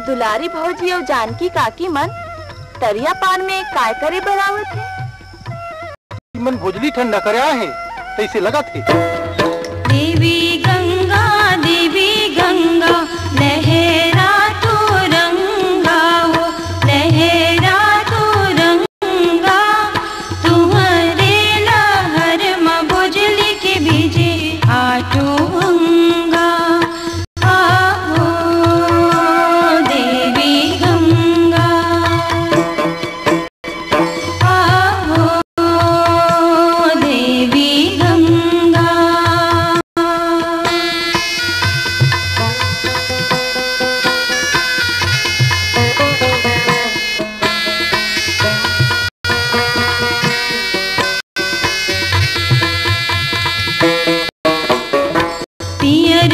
दुलारी भौजी और जानकी काकी मन तरिया पार में काय करे बरावत है। मन भोजली ठंडा करे है तैसे लगा थे। देवी गंगा लहरा तो रंगा हो, लहरा तो रंगा, तुम्हारे लहर में भोजली के बीजे आटो गंगा। आहो देवी गंगा, आहो देवी गंगा। पियर